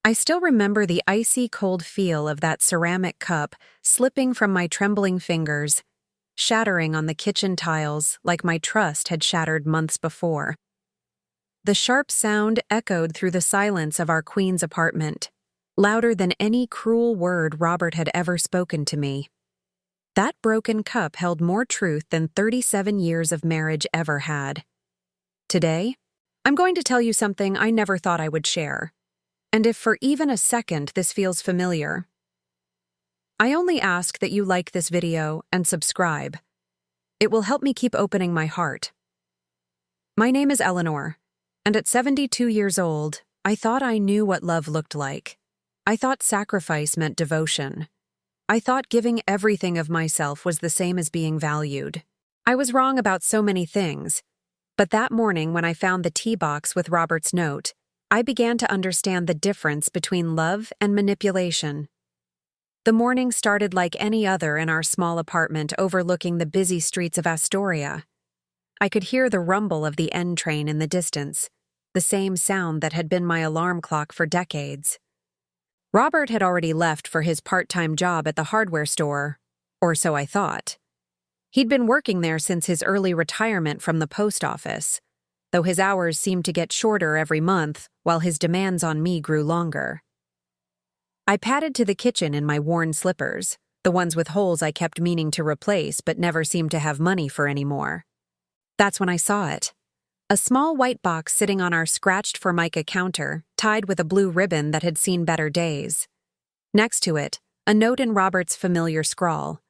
I still remember the icy cold feel of that ceramic cup slipping from my trembling fingers, shattering on the kitchen tiles like my trust had shattered months before. The sharp sound echoed through the silence of our Queens apartment, louder than any cruel word Robert had ever spoken to me. That broken cup held more truth than 37 years of marriage ever had. Today, I'm going to tell you something I never thought I would share. And if for even a second this feels familiar, I only ask that you like this video and subscribe. It will help me keep opening my heart. My name is Eleanor, and at 72 years old, I thought I knew what love looked like. I thought sacrifice meant devotion. I thought giving everything of myself was the same as being valued. I was wrong about so many things, but that morning when I found the tea box with Robert's note, I began to understand the difference between love and manipulation. The morning started like any other in our small apartment overlooking the busy streets of Astoria. I could hear the rumble of the N train in the distance, the same sound that had been my alarm clock for decades. Robert had already left for his part-time job at the hardware store, or so I thought. He'd been working there since his early retirement from the post office, though his hours seemed to get shorter every month while his demands on me grew longer. I padded to the kitchen in my worn slippers, the ones with holes I kept meaning to replace but never seemed to have money for anymore. That's when I saw it. A small white box sitting on our scratched Formica counter, tied with a blue ribbon that had seen better days. Next to it, a note in Robert's familiar scrawl.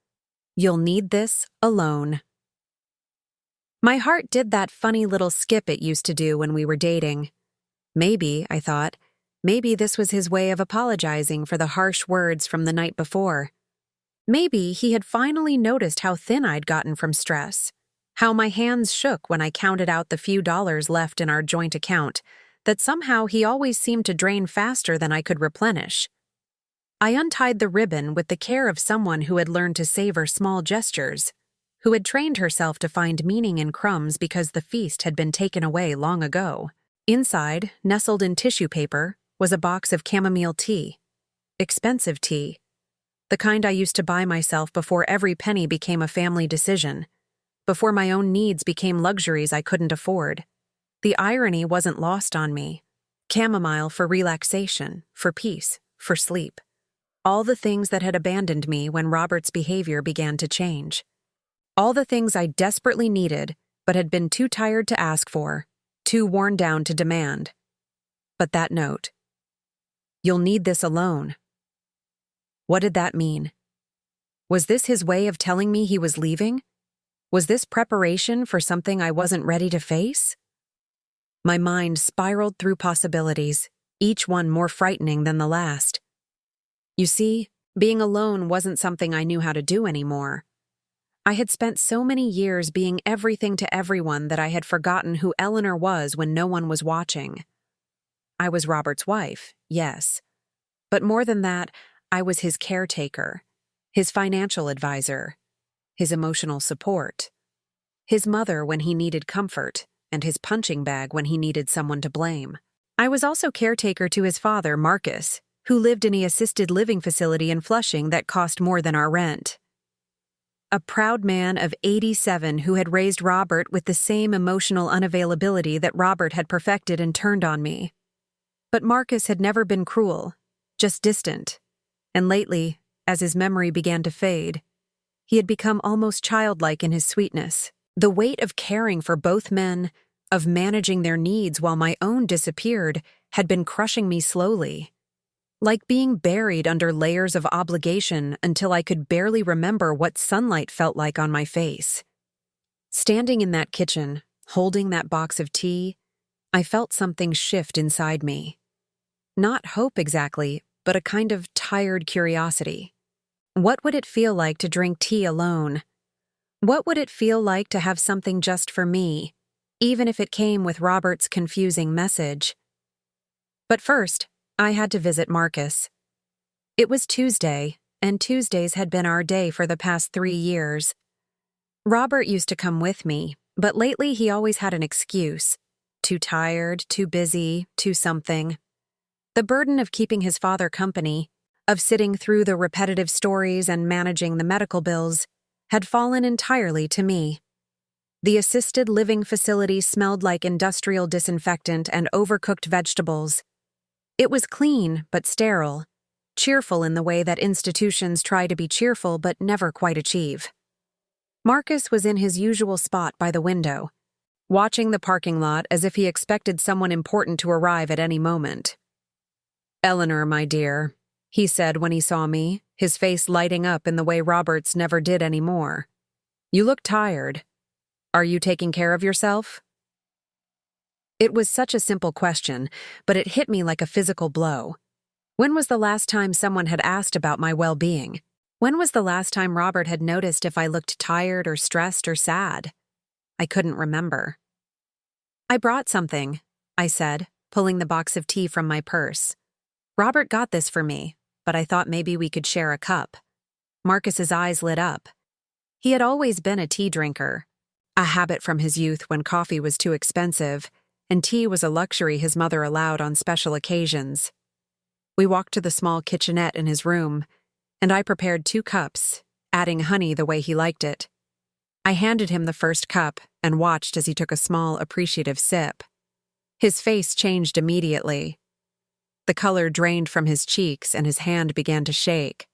"You'll need this alone." My heart did that funny little skip it used to do when we were dating. Maybe, I thought, maybe this was his way of apologizing for the harsh words from the night before. Maybe he had finally noticed how thin I'd gotten from stress, how my hands shook when I counted out the few dollars left in our joint account, that somehow he always seemed to drain faster than I could replenish. I untied the ribbon with the care of someone who had learned to savor small gestures, who had trained herself to find meaning in crumbs because the feast had been taken away long ago. Inside, nestled in tissue paper, was a box of chamomile tea. Expensive tea. The kind I used to buy myself before every penny became a family decision, before my own needs became luxuries I couldn't afford. The irony wasn't lost on me. Chamomile for relaxation, for peace, for sleep. All the things that had abandoned me when Robert's behavior began to change. All the things I desperately needed, but had been too tired to ask for, too worn down to demand. But that note. "You'll need this alone." What did that mean? Was this his way of telling me he was leaving? Was this preparation for something I wasn't ready to face? My mind spiraled through possibilities, each one more frightening than the last. You see, being alone wasn't something I knew how to do anymore. I had spent so many years being everything to everyone that I had forgotten who Eleanor was when no one was watching. I was Robert's wife, yes. But more than that, I was his caretaker, his financial advisor, his emotional support, his mother when he needed comfort, and his punching bag when he needed someone to blame. I was also caretaker to his father, Marcus, who lived in an assisted living facility in Flushing that cost more than our rent. A proud man of 87 who had raised Robert with the same emotional unavailability that Robert had perfected and turned on me. But Marcus had never been cruel, just distant. And lately, as his memory began to fade, he had become almost childlike in his sweetness. The weight of caring for both men, of managing their needs while my own disappeared, had been crushing me slowly. Like being buried under layers of obligation until I could barely remember what sunlight felt like on my face. Standing in that kitchen, holding that box of tea, I felt something shift inside me. Not hope exactly, but a kind of tired curiosity. What would it feel like to drink tea alone? What would it feel like to have something just for me, even if it came with Robert's confusing message? But first, I had to visit Marcus. It was Tuesday, and Tuesdays had been our day for the past 3 years. Robert used to come with me, but lately he always had an excuse. Too tired, too busy, too something. The burden of keeping his father company, of sitting through the repetitive stories and managing the medical bills, had fallen entirely to me. The assisted living facility smelled like industrial disinfectant and overcooked vegetables. It was clean but sterile, cheerful in the way that institutions try to be cheerful but never quite achieve. Marcus was in his usual spot by the window, watching the parking lot as if he expected someone important to arrive at any moment. "Eleanor, my dear," he said when he saw me, his face lighting up in the way Robert's never did anymore. "You look tired. Are you taking care of yourself?" It was such a simple question, but it hit me like a physical blow. When was the last time someone had asked about my well-being? When was the last time Robert had noticed if I looked tired or stressed or sad? I couldn't remember. "I brought something," I said, pulling the box of tea from my purse. "Robert got this for me, but I thought maybe we could share a cup." Marcus's eyes lit up. He had always been a tea drinker, a habit from his youth when coffee was too expensive, and tea was a luxury his mother allowed on special occasions. We walked to the small kitchenette in his room, and I prepared 2 cups, adding honey the way he liked it. I handed him the first cup and watched as he took a small, appreciative sip. His face changed immediately. The color drained from his cheeks and his hand began to shake.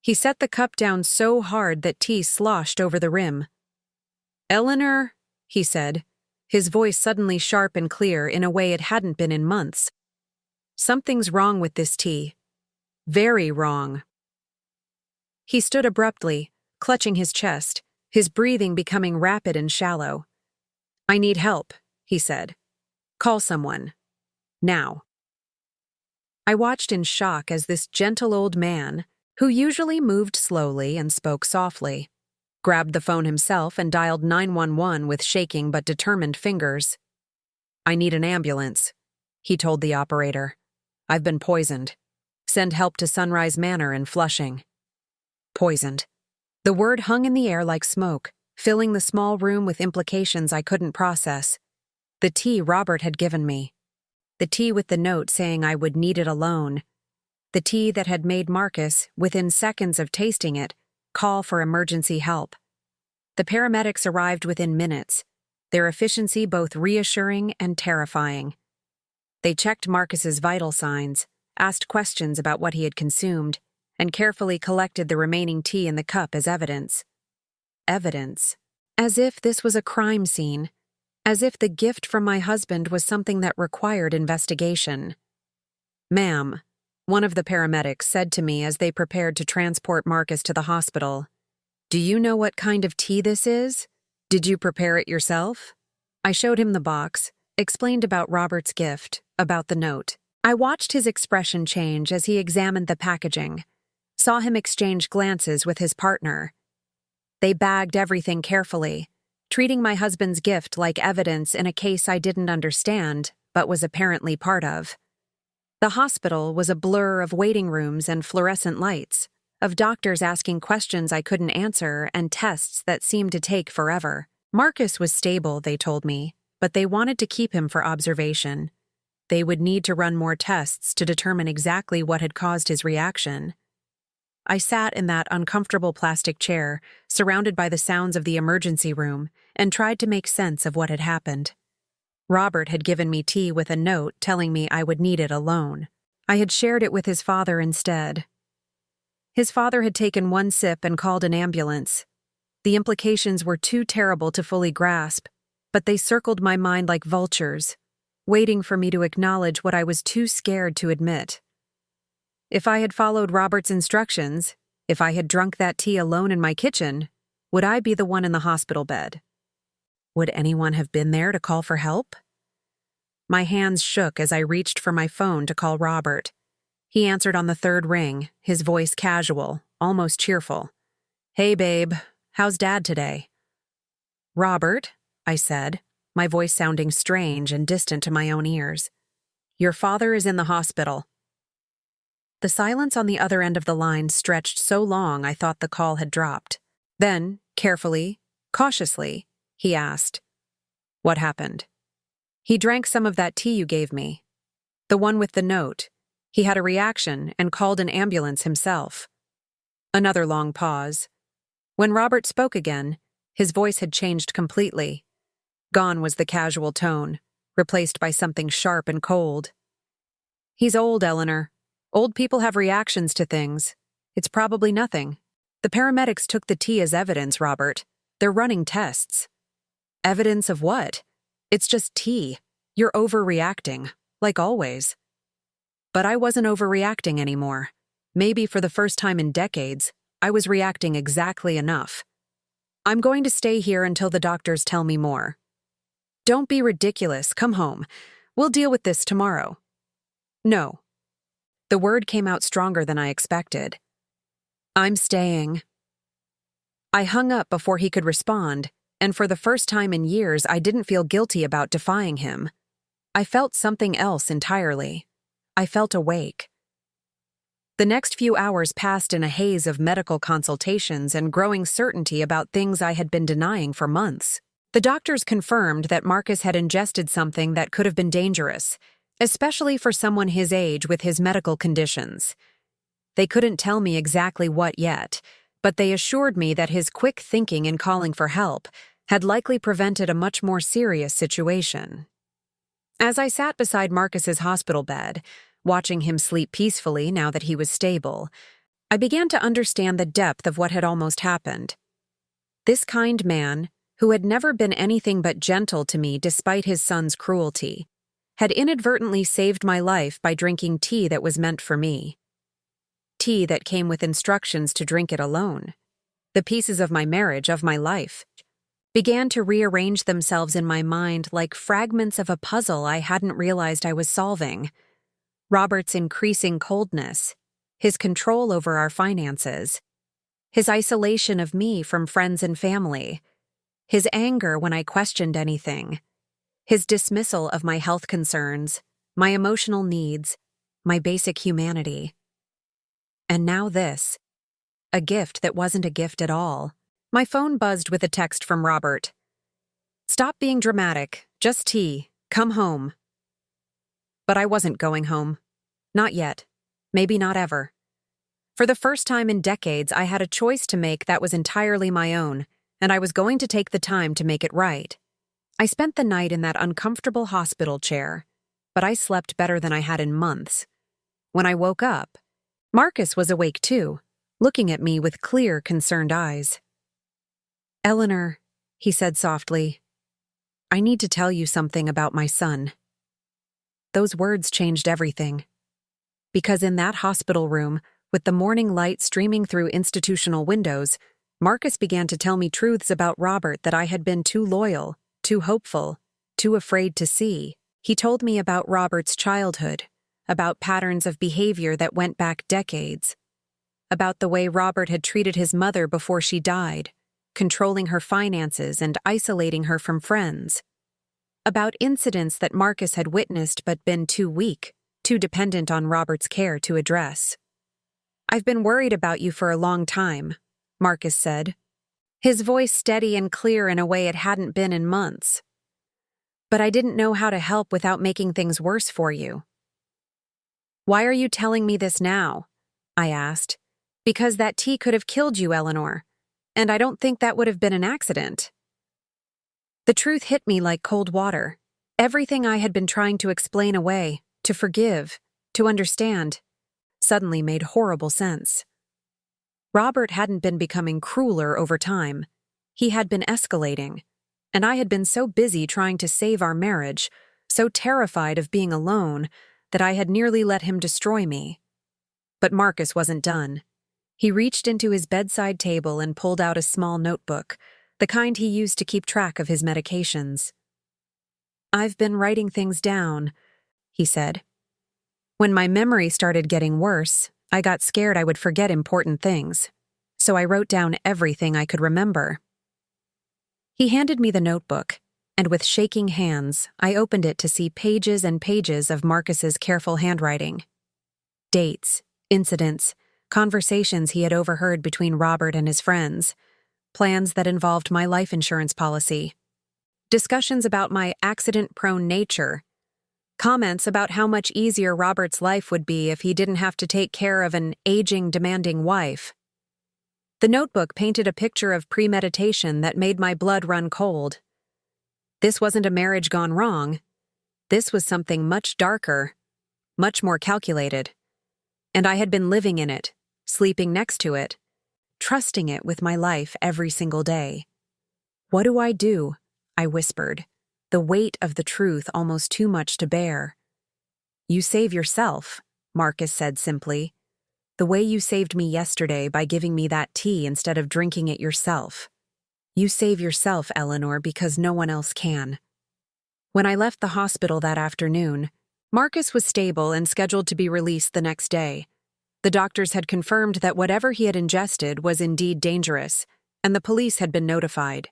He set the cup down so hard that tea sloshed over the rim. "Eleanor," he said, his voice suddenly sharp and clear in a way it hadn't been in months. "Something's wrong with this tea. Very wrong." He stood abruptly, clutching his chest, his breathing becoming rapid and shallow. "I need help," he said. "Call someone. Now." I watched in shock as this gentle old man, who usually moved slowly and spoke softly, grabbed the phone himself and dialed 911 with shaking but determined fingers. "I need an ambulance," he told the operator. "I've been poisoned. Send help to Sunrise Manor in Flushing." Poisoned. The word hung in the air like smoke, filling the small room with implications I couldn't process. The tea Robert had given me. The tea with the note saying I would need it alone. The tea that had made Marcus, within seconds of tasting it, call for emergency help. The paramedics arrived within minutes, their efficiency both reassuring and terrifying. They checked Marcus's vital signs, asked questions about what he had consumed, and carefully collected the remaining tea in the cup as evidence. Evidence. As if this was a crime scene. As if the gift from my husband was something that required investigation. "Ma'am," one of the paramedics said to me as they prepared to transport Marcus to the hospital, "do you know what kind of tea this is? Did you prepare it yourself?" I showed him the box, explained about Robert's gift, about the note. I watched his expression change as he examined the packaging, saw him exchange glances with his partner. They bagged everything carefully, treating my husband's gift like evidence in a case I didn't understand, but was apparently part of. The hospital was a blur of waiting rooms and fluorescent lights, of doctors asking questions I couldn't answer and tests that seemed to take forever. Marcus was stable, they told me, but they wanted to keep him for observation. They would need to run more tests to determine exactly what had caused his reaction. I sat in that uncomfortable plastic chair, surrounded by the sounds of the emergency room, and tried to make sense of what had happened. Robert had given me tea with a note telling me I would need it alone. I had shared it with his father instead. His father had taken one sip and called an ambulance. The implications were too terrible to fully grasp, but they circled my mind like vultures, waiting for me to acknowledge what I was too scared to admit. If I had followed Robert's instructions, if I had drunk that tea alone in my kitchen, would I be the one in the hospital bed? Would anyone have been there to call for help? My hands shook as I reached for my phone to call Robert. He answered on the 3rd ring, his voice casual, almost cheerful. "Hey, babe, how's Dad today?" "Robert," I said, my voice sounding strange and distant to my own ears. "Your father is in the hospital." The silence on the other end of the line stretched so long I thought the call had dropped. Then, carefully, cautiously, he asked, "What happened?" "He drank some of that tea you gave me." The one with the note. He had a reaction and called an ambulance himself. Another long pause. When Robert spoke again, his voice had changed completely. Gone was the casual tone, replaced by something sharp and cold. He's old, Eleanor. Old people have reactions to things. It's probably nothing. The paramedics took the tea as evidence, Robert. They're running tests. Evidence of what? It's just tea. You're overreacting, like always. But I wasn't overreacting anymore. Maybe for the first time in decades, I was reacting exactly enough. I'm going to stay here until the doctors tell me more. Don't be ridiculous, come home. We'll deal with this tomorrow. No. The word came out stronger than I expected. I'm staying. I hung up before he could respond, and for the first time in years I didn't feel guilty about defying him. I felt something else entirely. I felt awake. The next few hours passed in a haze of medical consultations and growing certainty about things I had been denying for months. The doctors confirmed that Marcus had ingested something that could have been dangerous, especially for someone his age with his medical conditions. They couldn't tell me exactly what yet, but they assured me that his quick thinking in calling for help had likely prevented a much more serious situation. As I sat beside Marcus's hospital bed, watching him sleep peacefully now that he was stable, I began to understand the depth of what had almost happened. This kind man, who had never been anything but gentle to me despite his son's cruelty, had inadvertently saved my life by drinking tea that was meant for me. Tea that came with instructions to drink it alone. The pieces of my marriage, of my life, began to rearrange themselves in my mind like fragments of a puzzle I hadn't realized I was solving. Robert's increasing coldness, his control over our finances, his isolation of me from friends and family, his anger when I questioned anything, his dismissal of my health concerns, my emotional needs, my basic humanity. And now this, a gift that wasn't a gift at all. My phone buzzed with a text from Robert. Stop being dramatic, just tea, come home. But I wasn't going home. Not yet. Maybe not ever. For the first time in decades, I had a choice to make that was entirely my own, and I was going to take the time to make it right. I spent the night in that uncomfortable hospital chair, but I slept better than I had in months. When I woke up, Marcus was awake too, looking at me with clear, concerned eyes. Eleanor, he said softly, I need to tell you something about my son. Those words changed everything. Because in that hospital room, with the morning light streaming through institutional windows, Marcus began to tell me truths about Robert that I had been too loyal, too hopeful, too afraid to see. He told me about Robert's childhood, about patterns of behavior that went back decades, about the way Robert had treated his mother before she died, controlling her finances and isolating her from friends, about incidents that Marcus had witnessed but been too weak, too dependent on Robert's care to address. I've been worried about you for a long time, Marcus said, his voice steady and clear in a way it hadn't been in months. But I didn't know how to help without making things worse for you. Why are you telling me this now? I asked. Because that tea could have killed you, Eleanor, and I don't think that would have been an accident. The truth hit me like cold water. Everything I had been trying to explain away, to forgive, to understand, suddenly made horrible sense. Robert hadn't been becoming crueler over time. He had been escalating, and I had been so busy trying to save our marriage, so terrified of being alone, that I had nearly let him destroy me. But Marcus wasn't done. He reached into his bedside table and pulled out a small notebook, the kind he used to keep track of his medications. I've been writing things down, he said. When my memory started getting worse, I got scared I would forget important things, so I wrote down everything I could remember. He handed me the notebook, and with shaking hands, I opened it to see pages and pages of Marcus's careful handwriting. Dates, incidents, conversations he had overheard between Robert and his friends, plans that involved my life insurance policy, discussions about my accident-prone nature, Comments about how much easier Robert's life would be if he didn't have to take care of an aging, demanding wife. The notebook painted a picture of premeditation that made my blood run cold. This wasn't a marriage gone wrong. This was something much darker, much more calculated. And I had been living in it, sleeping next to it, trusting it with my life every single day. "What do?" I whispered, the weight of the truth almost too much to bear. "You save yourself," Marcus said simply. "The way you saved me yesterday by giving me that tea instead of drinking it yourself. You save yourself, Eleanor, because no one else can." When I left the hospital that afternoon, Marcus was stable and scheduled to be released the next day. The doctors had confirmed that whatever he had ingested was indeed dangerous, and the police had been notified.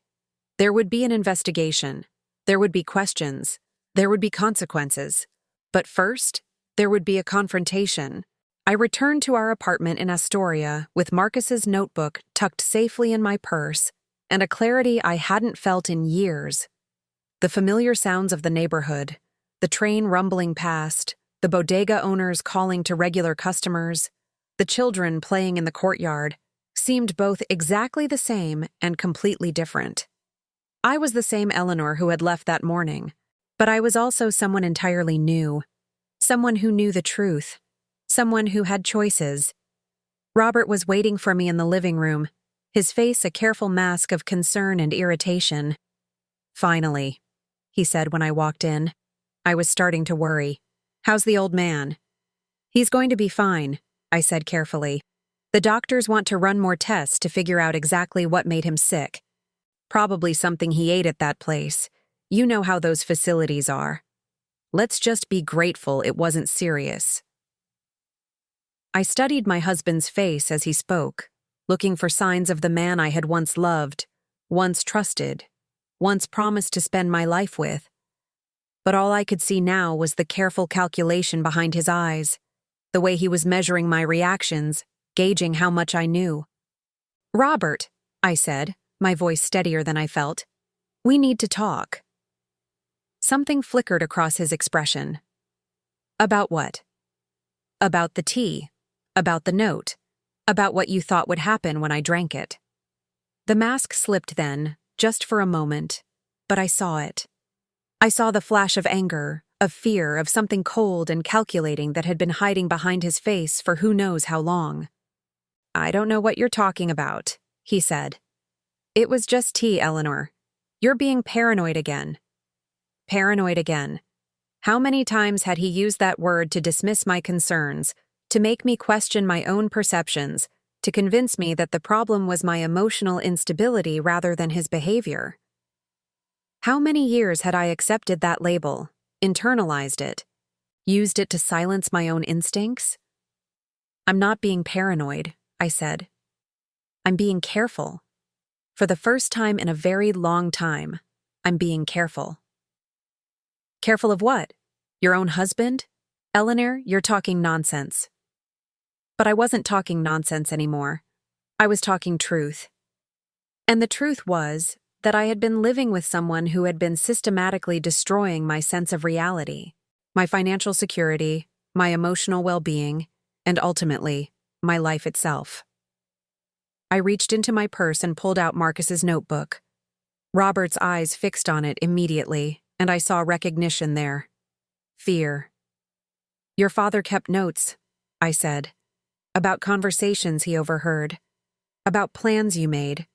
There would be an investigation. There would be questions. There would be consequences. But first, there would be a confrontation. I returned to our apartment in Astoria with Marcus's notebook tucked safely in my purse and a clarity I hadn't felt in years. The familiar sounds of the neighborhood, the train rumbling past, the bodega owners calling to regular customers, the children playing in the courtyard, seemed both exactly the same and completely different. I was the same Eleanor who had left that morning, but I was also someone entirely new, someone who knew the truth, someone who had choices. Robert was waiting for me in the living room, his face a careful mask of concern and irritation. "Finally," he said when I walked in. I was starting to worry. "How's the old man?" "He's going to be fine," I said carefully. "The doctors want to run more tests to figure out exactly what made him sick. Probably something he ate at that place. You know how those facilities are. Let's just be grateful it wasn't serious." I studied my husband's face as he spoke, looking for signs of the man I had once loved, once trusted, once promised to spend my life with. But all I could see now was the careful calculation behind his eyes, the way he was measuring my reactions, gauging how much I knew. "Robert," I said, my voice steadier than I felt, "we need to talk." Something flickered across his expression. "About what?" "About the tea, about the note, about what you thought would happen when I drank it." The mask slipped then, just for a moment, but I saw it. I saw the flash of anger, of fear, of something cold and calculating that had been hiding behind his face for who knows how long. "I don't know what you're talking about," he said. "It was just tea, Eleanor. You're being paranoid again." Paranoid again. How many times had he used that word to dismiss my concerns, to make me question my own perceptions, to convince me that the problem was my emotional instability rather than his behavior? How many years had I accepted that label, internalized it, used it to silence my own instincts? "I'm not being paranoid," I said. "I'm being careful. For the first time in a very long time, I'm being careful." "Careful of what? Your own husband? Eleanor, you're talking nonsense." But I wasn't talking nonsense anymore. I was talking truth. And the truth was that I had been living with someone who had been systematically destroying my sense of reality, my financial security, my emotional well-being, and ultimately, my life itself. I reached into my purse and pulled out Marcus's notebook. Robert's eyes fixed on it immediately, and I saw recognition there. Fear. "Your father kept notes," I said, "about conversations he overheard, about plans you made,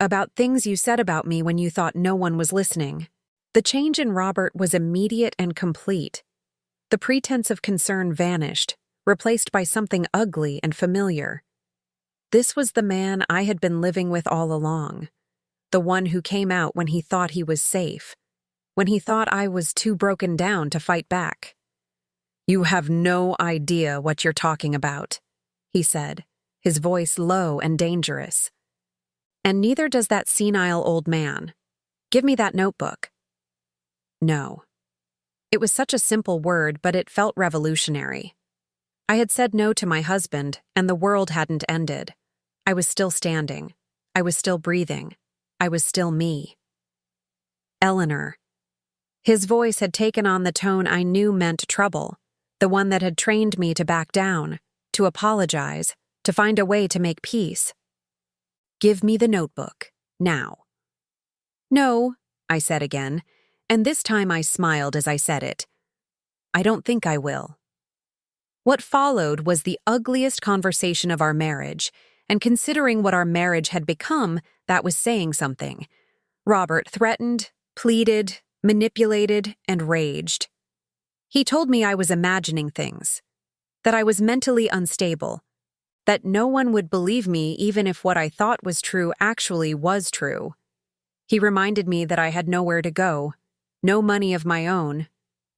about things you said about me when you thought no one was listening." The change in Robert was immediate and complete. The pretense of concern vanished, replaced by something ugly and familiar. This was the man I had been living with all along, the one who came out when he thought he was safe, when he thought I was too broken down to fight back. "You have no idea what you're talking about," he said, his voice low and dangerous. "And neither does that senile old man. Give me that notebook." No. It was such a simple word, but it felt revolutionary. I had said no to my husband, and the world hadn't ended. I was still standing. I was still breathing. I was still me. "Eleanor." His voice had taken on the tone I knew meant trouble, the one that had trained me to back down, to apologize, to find a way to make peace. "Give me the notebook, now." "No," I said again, and this time I smiled as I said it. "I don't think I will." What followed was the ugliest conversation of our marriage, and considering what our marriage had become, that was saying something. Robert threatened, pleaded, manipulated, and raged. He told me I was imagining things, that I was mentally unstable, that no one would believe me even if what I thought was true actually was true. He reminded me that I had nowhere to go, no money of my own,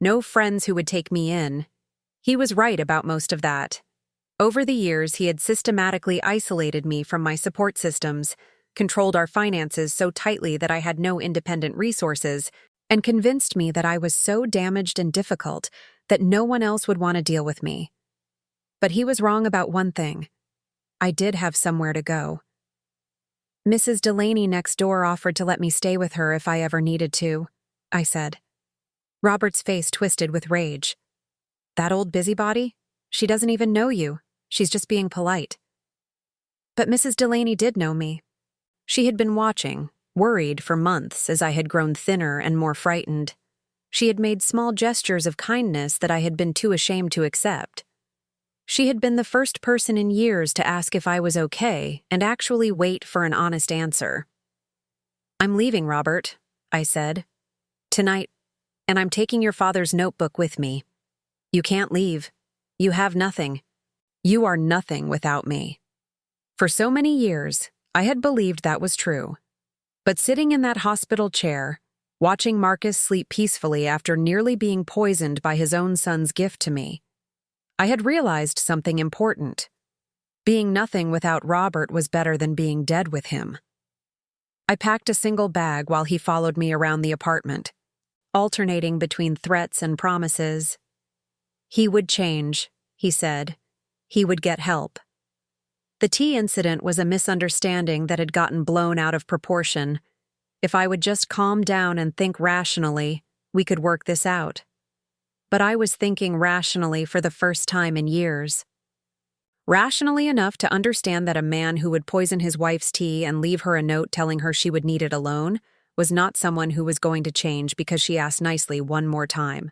no friends who would take me in. He was right about most of that. Over the years, he had systematically isolated me from my support systems, controlled our finances so tightly that I had no independent resources, and convinced me that I was so damaged and difficult that no one else would want to deal with me. But he was wrong about one thing. I did have somewhere to go. "Mrs. Delaney next door offered to let me stay with her if I ever needed to," I said. Robert's face twisted with rage. "That old busybody? She doesn't even know you. She's just being polite." But Mrs. Delaney did know me. She had been watching, worried for months as I had grown thinner and more frightened. She had made small gestures of kindness that I had been too ashamed to accept. She had been the first person in years to ask if I was okay and actually wait for an honest answer. "I'm leaving, Robert," I said. "Tonight, and I'm taking your father's notebook with me. You can't leave. You have nothing. You are nothing without me." For so many years, I had believed that was true. But sitting in that hospital chair, watching Marcus sleep peacefully after nearly being poisoned by his own son's gift to me, I had realized something important. Being nothing without Robert was better than being dead with him. I packed a single bag while he followed me around the apartment, alternating between threats and promises. He would change, he said. He would get help. The tea incident was a misunderstanding that had gotten blown out of proportion. If I would just calm down and think rationally, we could work this out. But I was thinking rationally for the first time in years. Rationally enough to understand that a man who would poison his wife's tea and leave her a note telling her she would need it alone was not someone who was going to change because she asked nicely one more time.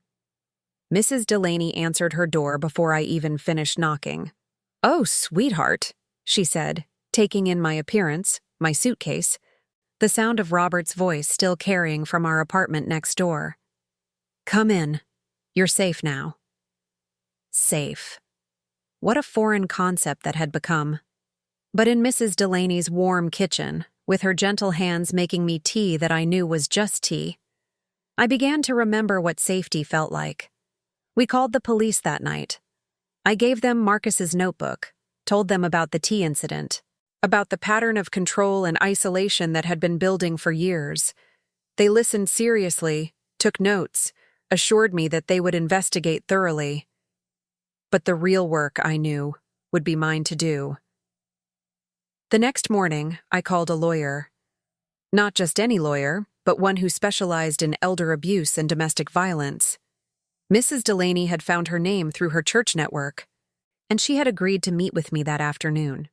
Mrs. Delaney answered her door before I even finished knocking. "Oh, sweetheart," she said, taking in my appearance, my suitcase, the sound of Robert's voice still carrying from our apartment next door. "Come in. You're safe now." Safe. What a foreign concept that had become. But in Mrs. Delaney's warm kitchen, with her gentle hands making me tea that I knew was just tea, I began to remember what safety felt like. We called the police that night. I gave them Marcus's notebook, told them about the tea incident, about the pattern of control and isolation that had been building for years. They listened seriously, took notes, assured me that they would investigate thoroughly. But the real work, I knew, would be mine to do. The next morning, I called a lawyer. Not just any lawyer, but one who specialized in elder abuse and domestic violence. Mrs. Delaney had found her name through her church network, and she had agreed to meet with me that afternoon.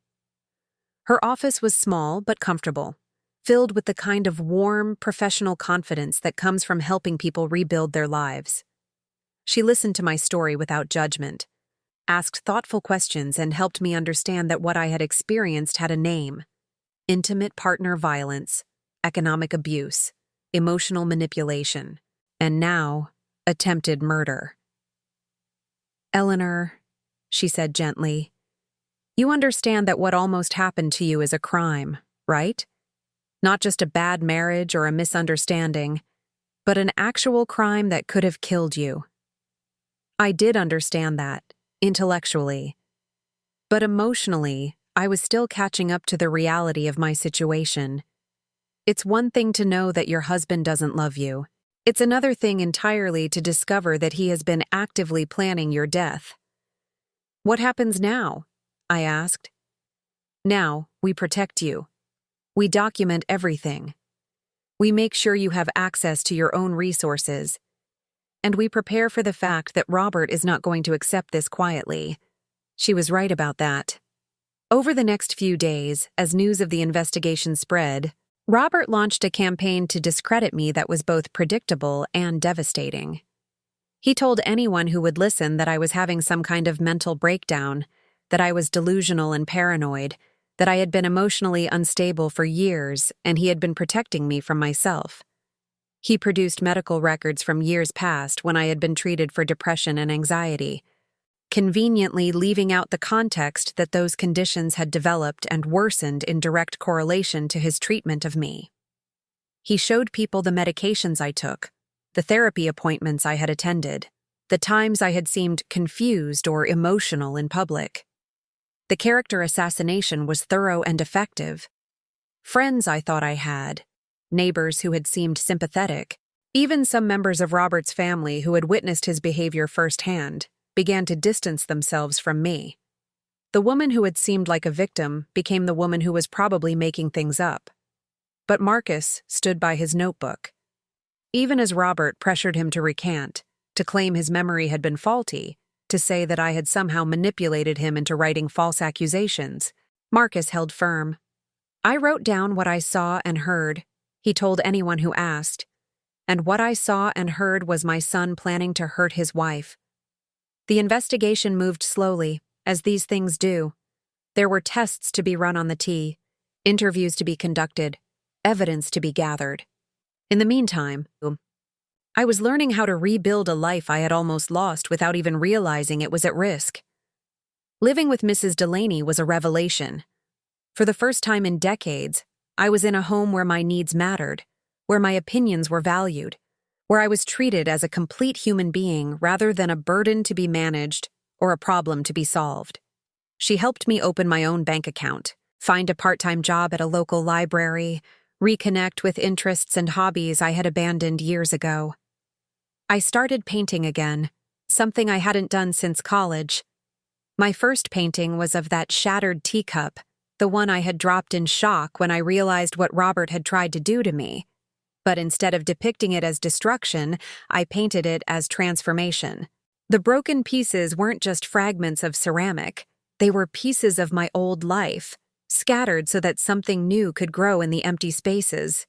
Her office was small but comfortable, filled with the kind of warm, professional confidence that comes from helping people rebuild their lives. She listened to my story without judgment, asked thoughtful questions, and helped me understand that what I had experienced had a name: intimate partner violence, economic abuse, emotional manipulation, and now, attempted murder. "Eleanor," she said gently, "you understand that what almost happened to you is a crime, right? Not just a bad marriage or a misunderstanding, but an actual crime that could have killed you." I did understand that, intellectually. But emotionally, I was still catching up to the reality of my situation. It's one thing to know that your husband doesn't love you. It's another thing entirely to discover that he has been actively planning your death. "What happens now?" I asked. "Now, we protect you. We document everything. We make sure you have access to your own resources, and we prepare for the fact that Robert is not going to accept this quietly. She was right about that. Over the next few days, as news of the investigation spread, Robert launched a campaign to discredit me that was both predictable and devastating. He told anyone who would listen that I was having some kind of mental breakdown, that I was delusional and paranoid, that I had been emotionally unstable for years, and he had been protecting me from myself. He produced medical records from years past when I had been treated for depression and anxiety, conveniently leaving out the context that those conditions had developed and worsened in direct correlation to his treatment of me. He showed people the medications I took, the therapy appointments I had attended, the times I had seemed confused or emotional in public. The character assassination was thorough and effective. Friends I thought I had, neighbors who had seemed sympathetic, even some members of Robert's family who had witnessed his behavior firsthand, began to distance themselves from me. The woman who had seemed like a victim became the woman who was probably making things up. But Marcus stood by his notebook. Even as Robert pressured him to recant, to claim his memory had been faulty, to say that I had somehow manipulated him into writing false accusations, Marcus held firm. I wrote down what I saw and heard, he told anyone who asked, and what I saw and heard was my son planning to hurt his wife. The investigation moved slowly, as these things do. There were tests to be run on the T, interviews to be conducted, evidence to be gathered. In the meantime, I was learning how to rebuild a life I had almost lost without even realizing it was at risk. Living with Mrs. Delaney was a revelation. For the first time in decades, I was in a home where my needs mattered, where my opinions were valued, where I was treated as a complete human being rather than a burden to be managed or a problem to be solved. She helped me open my own bank account, find a part-time job at a local library, reconnect with interests and hobbies I had abandoned years ago. I started painting again, something I hadn't done since college. My first painting was of that shattered teacup, the one I had dropped in shock when I realized what Robert had tried to do to me. But instead of depicting it as destruction, I painted it as transformation. The broken pieces weren't just fragments of ceramic, they were pieces of my old life, scattered so that something new could grow in the empty spaces.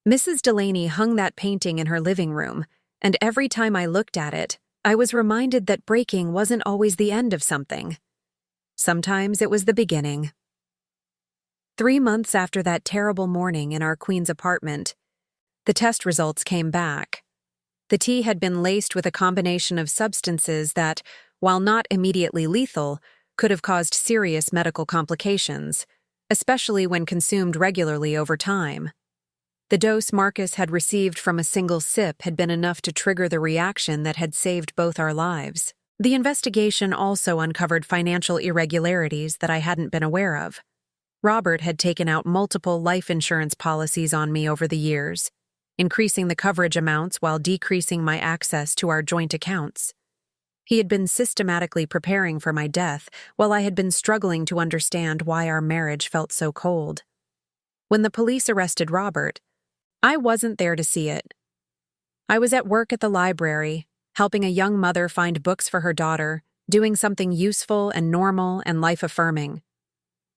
Mrs. Delaney hung that painting in her living room, and every time I looked at it, I was reminded that breaking wasn't always the end of something. Sometimes it was the beginning. 3 months after that terrible morning in our Queens apartment, the test results came back. The tea had been laced with a combination of substances that, while not immediately lethal, could have caused serious medical complications, especially when consumed regularly over time. The dose Marcus had received from a single sip had been enough to trigger the reaction that had saved both our lives. The investigation also uncovered financial irregularities that I hadn't been aware of. Robert had taken out multiple life insurance policies on me over the years, increasing the coverage amounts while decreasing my access to our joint accounts. He had been systematically preparing for my death while I had been struggling to understand why our marriage felt so cold. When the police arrested Robert, I wasn't there to see it. I was at work at the library, helping a young mother find books for her daughter, doing something useful and normal and life-affirming.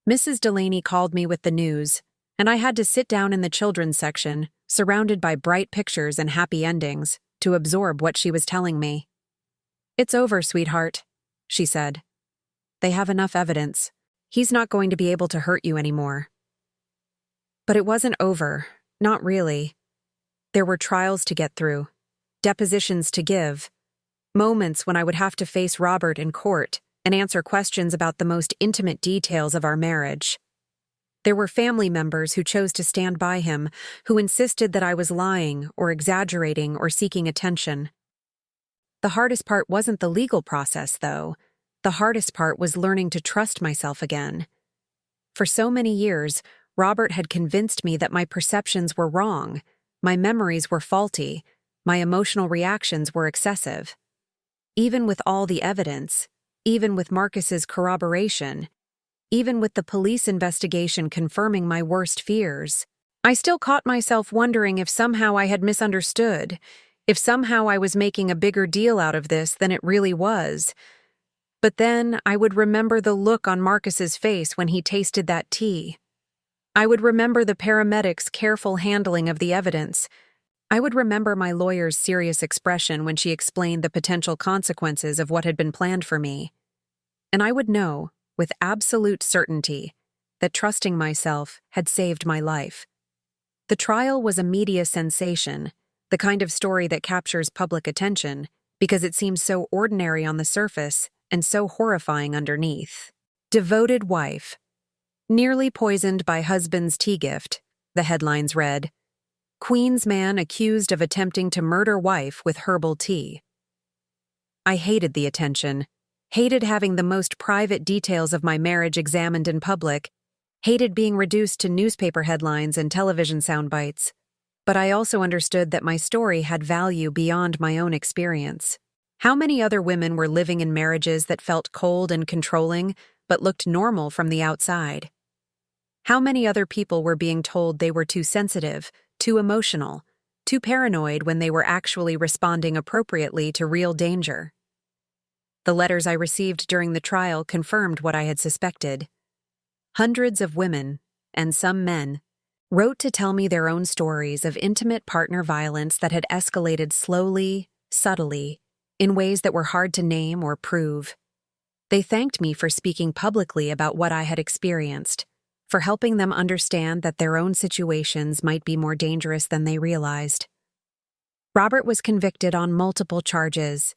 Mrs. Delaney called me with the news, and I had to sit down in the children's section, surrounded by bright pictures and happy endings, to absorb what she was telling me. "It's over, sweetheart," she said. "They have enough evidence. He's not going to be able to hurt you anymore." But it wasn't over, not really. There were trials to get through, depositions to give, moments when I would have to face Robert in court and answer questions about the most intimate details of our marriage. There were family members who chose to stand by him, who insisted that I was lying or exaggerating or seeking attention. The hardest part wasn't the legal process, though. The hardest part was learning to trust myself again. For so many years, Robert had convinced me that my perceptions were wrong, my memories were faulty, my emotional reactions were excessive. Even with all the evidence, even with Marcus's corroboration, even with the police investigation confirming my worst fears, I still caught myself wondering if somehow I had misunderstood, If somehow I was making a bigger deal out of this than it really was. But then I would remember the look on Marcus's face when he tasted that tea. I would remember the paramedics' careful handling of the evidence. I would remember my lawyer's serious expression when she explained the potential consequences of what had been planned for me. And I would know, with absolute certainty, that trusting myself had saved my life. The trial was a media sensation, the kind of story that captures public attention because it seems so ordinary on the surface and so horrifying underneath. Devoted wife. Nearly poisoned by husband's tea gift, the headlines read. Queen's man accused of attempting to murder wife with herbal tea. I hated the attention, hated having the most private details of my marriage examined in public, hated being reduced to newspaper headlines and television sound bites. But I also understood that my story had value beyond my own experience. How many other women were living in marriages that felt cold and controlling, but looked normal from the outside? How many other people were being told they were too sensitive, too emotional, too paranoid when they were actually responding appropriately to real danger? The letters I received during the trial confirmed what I had suspected. Hundreds of women, and some men, wrote to tell me their own stories of intimate partner violence that had escalated slowly, subtly, in ways that were hard to name or prove. They thanked me for speaking publicly about what I had experienced, for helping them understand that their own situations might be more dangerous than they realized. Robert was convicted on multiple charges: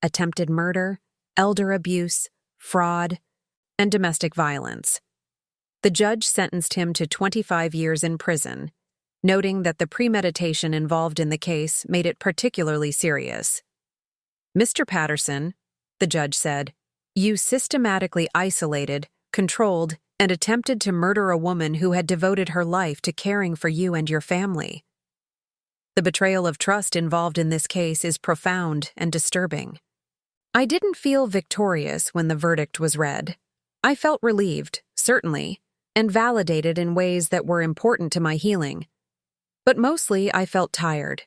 attempted murder, elder abuse, fraud, and domestic violence. The judge sentenced him to 25 years in prison, noting that the premeditation involved in the case made it particularly serious. Mr. Patterson, the judge said, you systematically isolated, controlled, and attempted to murder a woman who had devoted her life to caring for you and your family. The betrayal of trust involved in this case is profound and disturbing. I didn't feel victorious when the verdict was read. I felt relieved, certainly, and validated in ways that were important to my healing. But mostly I felt tired.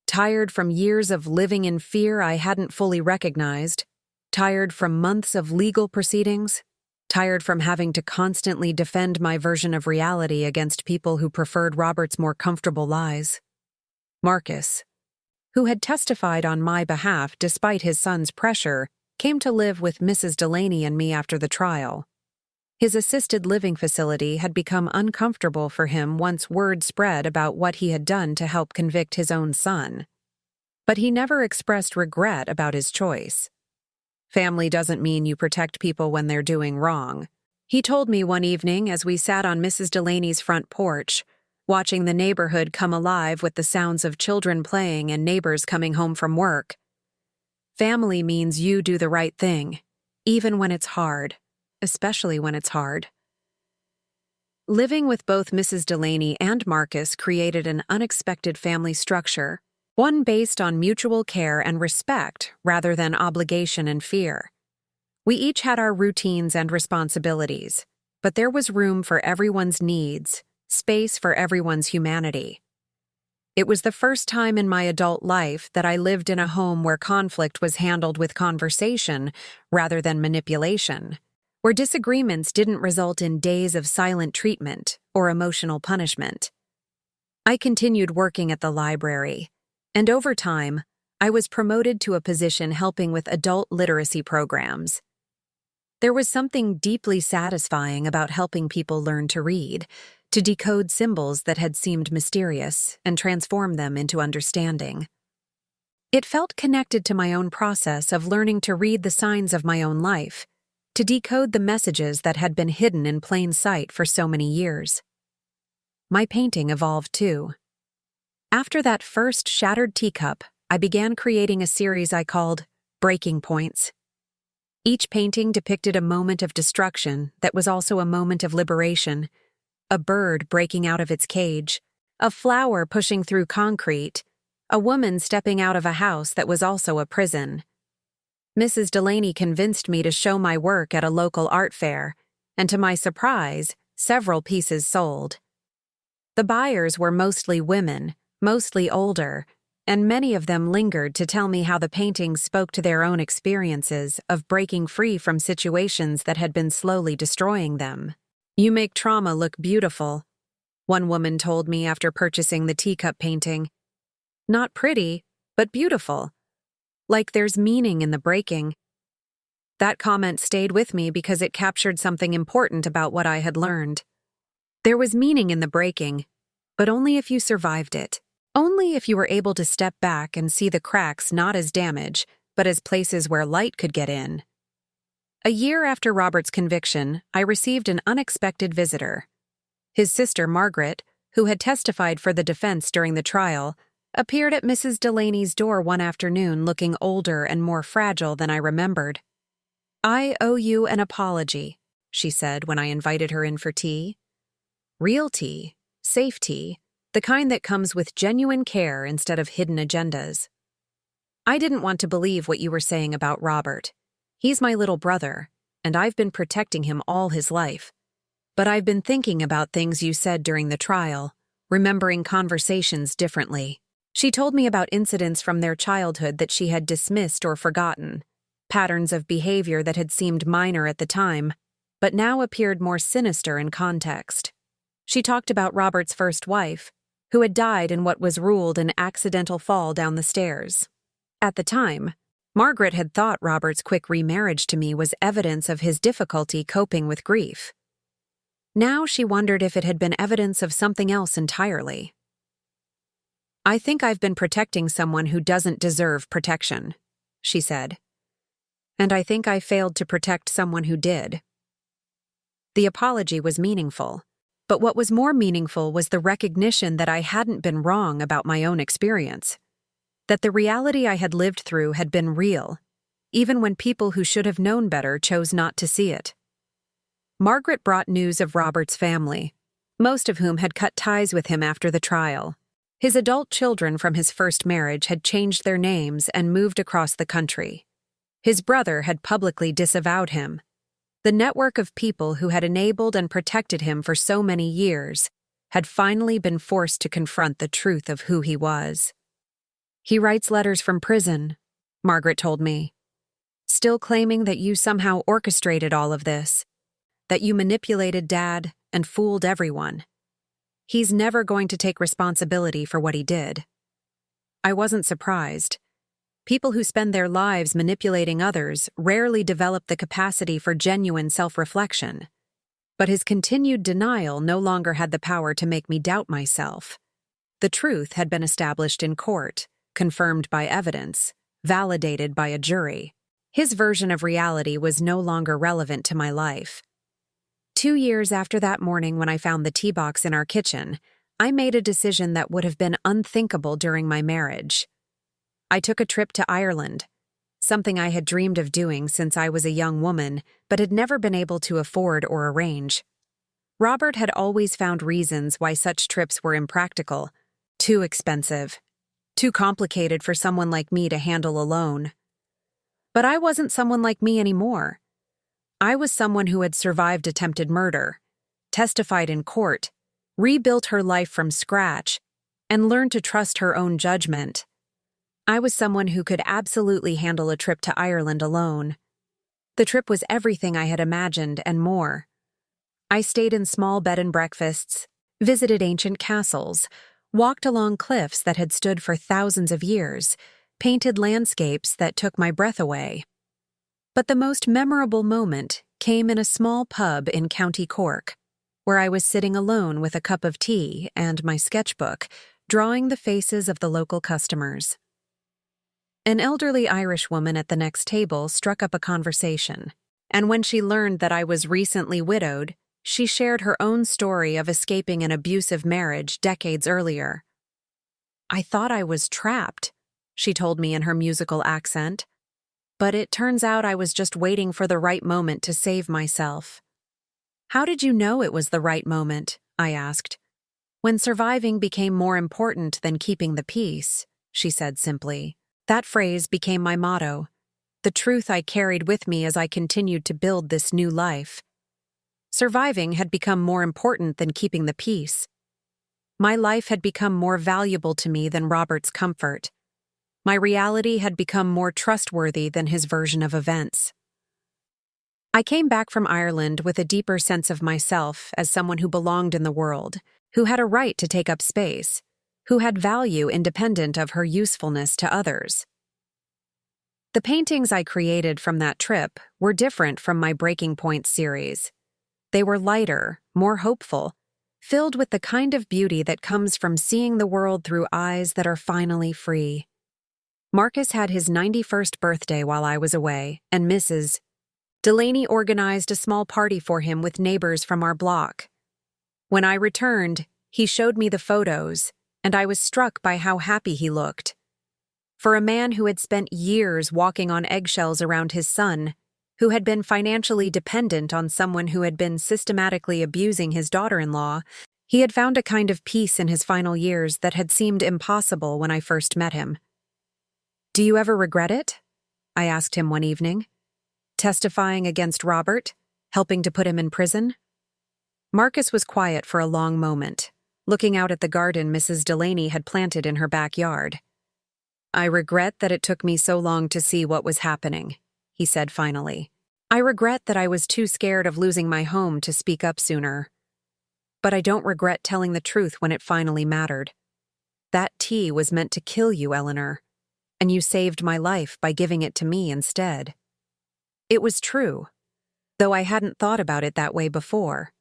Tired from years of living in fear I hadn't fully recognized, tired from months of legal proceedings, tired from having to constantly defend my version of reality against people who preferred Robert's more comfortable lies. Marcus, who had testified on my behalf despite his son's pressure, came to live with Mrs. Delaney and me after the trial. His assisted living facility had become uncomfortable for him once word spread about what he had done to help convict his own son. But he never expressed regret about his choice. Family doesn't mean you protect people when they're doing wrong. He told me one evening as we sat on Mrs. Delaney's front porch, watching the neighborhood come alive with the sounds of children playing and neighbors coming home from work. Family means you do the right thing, even when it's hard, especially when it's hard. Living with both Mrs. Delaney and Marcus created an unexpected family structure, one based on mutual care and respect rather than obligation and fear. We each had our routines and responsibilities, but there was room for everyone's needs, space for everyone's humanity. It was the first time in my adult life that I lived in a home where conflict was handled with conversation rather than manipulation, where disagreements didn't result in days of silent treatment or emotional punishment. I continued working at the library, and over time, I was promoted to a position helping with adult literacy programs. There was something deeply satisfying about helping people learn to read, to decode symbols that had seemed mysterious and transform them into understanding. It felt connected to my own process of learning to read the signs of my own life, to decode the messages that had been hidden in plain sight for so many years. My painting evolved too. After that first shattered teacup, I began creating a series I called Breaking Points. Each painting depicted a moment of destruction that was also a moment of liberation, a bird breaking out of its cage, a flower pushing through concrete, a woman stepping out of a house that was also a prison. Mrs. Delaney convinced me to show my work at a local art fair, and to my surprise, several pieces sold. The buyers were mostly women, mostly older, and many of them lingered to tell me how the paintings spoke to their own experiences of breaking free from situations that had been slowly destroying them. "You make trauma look beautiful," one woman told me after purchasing the teacup painting. "Not pretty, but beautiful. Like there's meaning in the breaking." That comment stayed with me because it captured something important about what I had learned. There was meaning in the breaking, but only if you survived it. Only if you were able to step back and see the cracks not as damage, but as places where light could get in. A year after Robert's conviction, I received an unexpected visitor. His sister, Margaret, who had testified for the defense during the trial, appeared at Mrs. Delaney's door one afternoon looking older and more fragile than I remembered. "I owe you an apology," she said when I invited her in for tea. Real tea, safe tea, the kind that comes with genuine care instead of hidden agendas. "I didn't want to believe what you were saying about Robert. He's my little brother, and I've been protecting him all his life. But I've been thinking about things you said during the trial, remembering conversations differently." She told me about incidents from their childhood that she had dismissed or forgotten, patterns of behavior that had seemed minor at the time, but now appeared more sinister in context. She talked about Robert's first wife, who had died in what was ruled an accidental fall down the stairs. At the time, Margaret had thought Robert's quick remarriage to me was evidence of his difficulty coping with grief. Now she wondered if it had been evidence of something else entirely. "I think I've been protecting someone who doesn't deserve protection," she said. "And I think I failed to protect someone who did." The apology was meaningful. But what was more meaningful was the recognition that I hadn't been wrong about my own experience. That the reality I had lived through had been real, even when people who should have known better chose not to see it. Margaret brought news of Robert's family, most of whom had cut ties with him after the trial. His adult children from his first marriage had changed their names and moved across the country. His brother had publicly disavowed him. The network of people who had enabled and protected him for so many years had finally been forced to confront the truth of who he was. "He writes letters from prison," Margaret told me, "still claiming that you somehow orchestrated all of this, that you manipulated Dad and fooled everyone. He's never going to take responsibility for what he did." I wasn't surprised. People who spend their lives manipulating others rarely develop the capacity for genuine self-reflection. But his continued denial no longer had the power to make me doubt myself. The truth had been established in court, confirmed by evidence, validated by a jury. His version of reality was no longer relevant to my life. 2 years after that morning when I found the tea box in our kitchen, I made a decision that would have been unthinkable during my marriage. I took a trip to Ireland, something I had dreamed of doing since I was a young woman, but had never been able to afford or arrange. Robert had always found reasons why such trips were impractical, too expensive, too complicated for someone like me to handle alone. But I wasn't someone like me anymore. I was someone who had survived attempted murder, testified in court, rebuilt her life from scratch, and learned to trust her own judgment. I was someone who could absolutely handle a trip to Ireland alone. The trip was everything I had imagined and more. I stayed in small bed and breakfasts, visited ancient castles, walked along cliffs that had stood for thousands of years, painted landscapes that took my breath away. But the most memorable moment came in a small pub in County Cork, where I was sitting alone with a cup of tea and my sketchbook, drawing the faces of the local customers. An elderly Irish woman at the next table struck up a conversation, and when she learned that I was recently widowed, she shared her own story of escaping an abusive marriage decades earlier. "I thought I was trapped," she told me in her musical accent, "but it turns out I was just waiting for the right moment to save myself." "How did you know it was the right moment?" I asked. "When surviving became more important than keeping the peace," she said simply. That phrase became my motto, the truth I carried with me as I continued to build this new life. Surviving had become more important than keeping the peace. My life had become more valuable to me than Robert's comfort. My reality had become more trustworthy than his version of events. I came back from Ireland with a deeper sense of myself as someone who belonged in the world, who had a right to take up space, who had value independent of her usefulness to others. The paintings I created from that trip were different from my Breaking Point series. They were lighter, more hopeful, filled with the kind of beauty that comes from seeing the world through eyes that are finally free. Marcus had his 91st birthday while I was away, and Mrs. Delaney organized a small party for him with neighbors from our block. When I returned, he showed me the photos, and I was struck by how happy he looked. For a man who had spent years walking on eggshells around his son, who had been financially dependent on someone who had been systematically abusing his daughter-in-law, he had found a kind of peace in his final years that had seemed impossible when I first met him. "Do you ever regret it?" I asked him one evening. "Testifying against Robert, helping to put him in prison?" Marcus was quiet for a long moment, looking out at the garden Mrs. Delaney had planted in her backyard. "I regret that it took me so long to see what was happening," he said finally. "I regret that I was too scared of losing my home to speak up sooner. But I don't regret telling the truth when it finally mattered. That tea was meant to kill you, Eleanor, and you saved my life by giving it to me instead." It was true, though I hadn't thought about it that way before.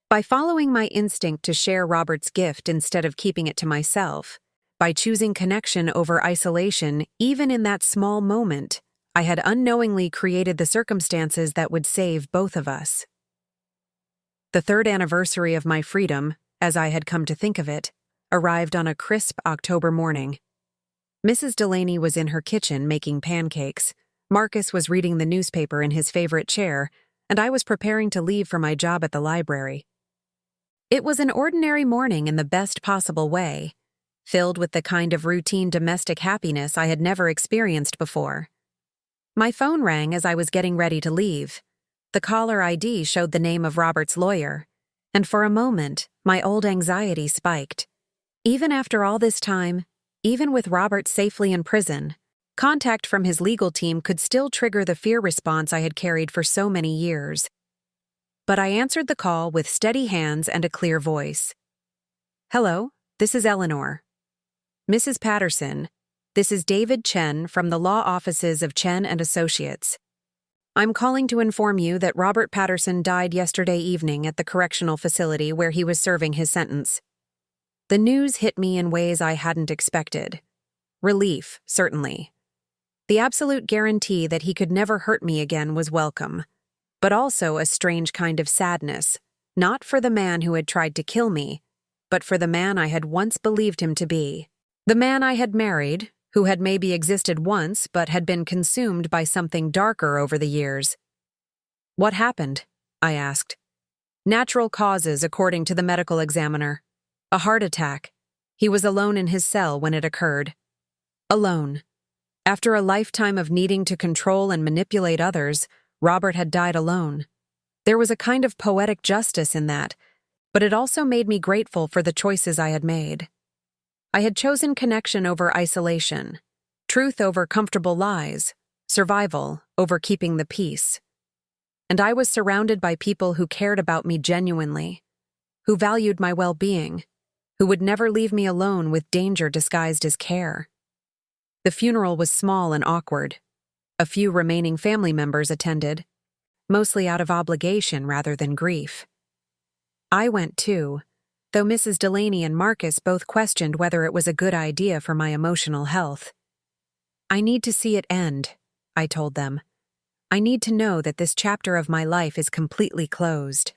By following my instinct to share Robert's gift instead of keeping it to myself, by choosing connection over isolation, even in that small moment, I had unknowingly created the circumstances that would save both of us. The 3rd anniversary of my freedom, as I had come to think of it, arrived on a crisp October morning. Mrs. Delaney was in her kitchen making pancakes, Marcus was reading the newspaper in his favorite chair, and I was preparing to leave for my job at the library. It was an ordinary morning in the best possible way, filled with the kind of routine domestic happiness I had never experienced before. My phone rang as I was getting ready to leave. The caller ID showed the name of Robert's lawyer, and for a moment, my old anxiety spiked. Even after all this time, even with Robert safely in prison, contact from his legal team could still trigger the fear response I had carried for so many years. But I answered the call with steady hands and a clear voice. "Hello, this is Eleanor." "Mrs. Patterson, this is David Chen from the law offices of Chen and Associates. I'm calling to inform you that Robert Patterson died yesterday evening at the correctional facility where he was serving his sentence." The news hit me in ways I hadn't expected. Relief, certainly. The absolute guarantee that he could never hurt me again was welcome, but also a strange kind of sadness, not for the man who had tried to kill me, but for the man I had once believed him to be. The man I had married, who had maybe existed once but had been consumed by something darker over the years. "What happened?" I asked. "Natural causes, according to the medical examiner. A heart attack. He was alone in his cell when it occurred." Alone. After a lifetime of needing to control and manipulate others, Robert had died alone. There was a kind of poetic justice in that, but it also made me grateful for the choices I had made. I had chosen connection over isolation, truth over comfortable lies, survival over keeping the peace. And I was surrounded by people who cared about me genuinely, who valued my well-being, who would never leave me alone with danger disguised as care. The funeral was small and awkward. A few remaining family members attended, mostly out of obligation rather than grief. I went too, though Mrs. Delaney and Marcus both questioned whether it was a good idea for my emotional health. "I need to see it end," I told them. "I need to know that this chapter of my life is completely closed."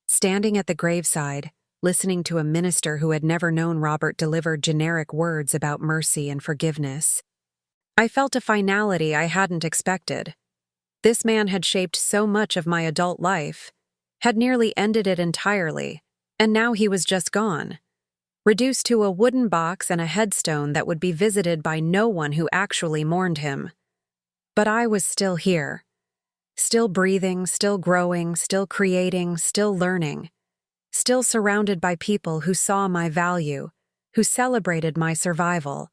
Standing at the graveside, listening to a minister who had never known Robert deliver generic words about mercy and forgiveness, I felt a finality I hadn't expected. This man had shaped so much of my adult life, had nearly ended it entirely, and now he was just gone, reduced to a wooden box and a headstone that would be visited by no one who actually mourned him. But I was still here, still breathing, still growing, still creating, still learning, still surrounded by people who saw my value, who celebrated my survival,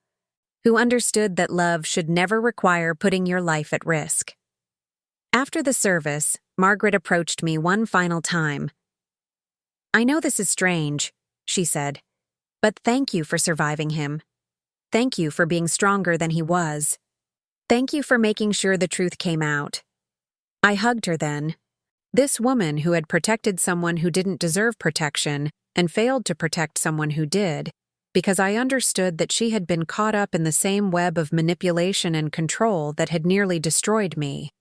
who understood that love should never require putting your life at risk. After the service, Margaret approached me one final time. "I know this is strange," she said, "but thank you for surviving him. Thank you for being stronger than he was. Thank you for making sure the truth came out." I hugged her then. This woman who had protected someone who didn't deserve protection and failed to protect someone who did, because I understood that she had been caught up in the same web of manipulation and control that had nearly destroyed me.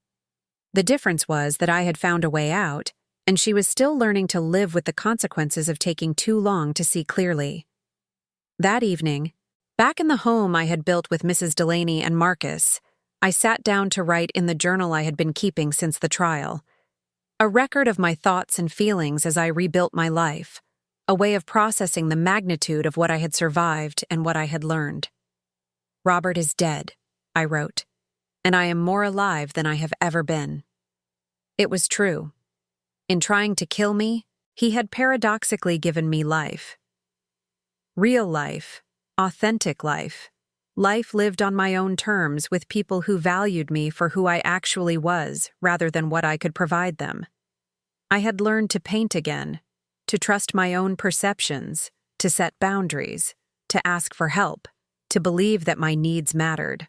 The difference was that I had found a way out, and she was still learning to live with the consequences of taking too long to see clearly. That evening, back in the home I had built with Mrs. Delaney and Marcus, I sat down to write in the journal I had been keeping since the trial. A record of my thoughts and feelings as I rebuilt my life, a way of processing the magnitude of what I had survived and what I had learned. "Robert is dead," I wrote, "and I am more alive than I have ever been." It was true. In trying to kill me, he had paradoxically given me life. Real life, authentic life, life lived on my own terms with people who valued me for who I actually was rather than what I could provide them. I had learned to paint again, to trust my own perceptions, to set boundaries, to ask for help, to believe that my needs mattered.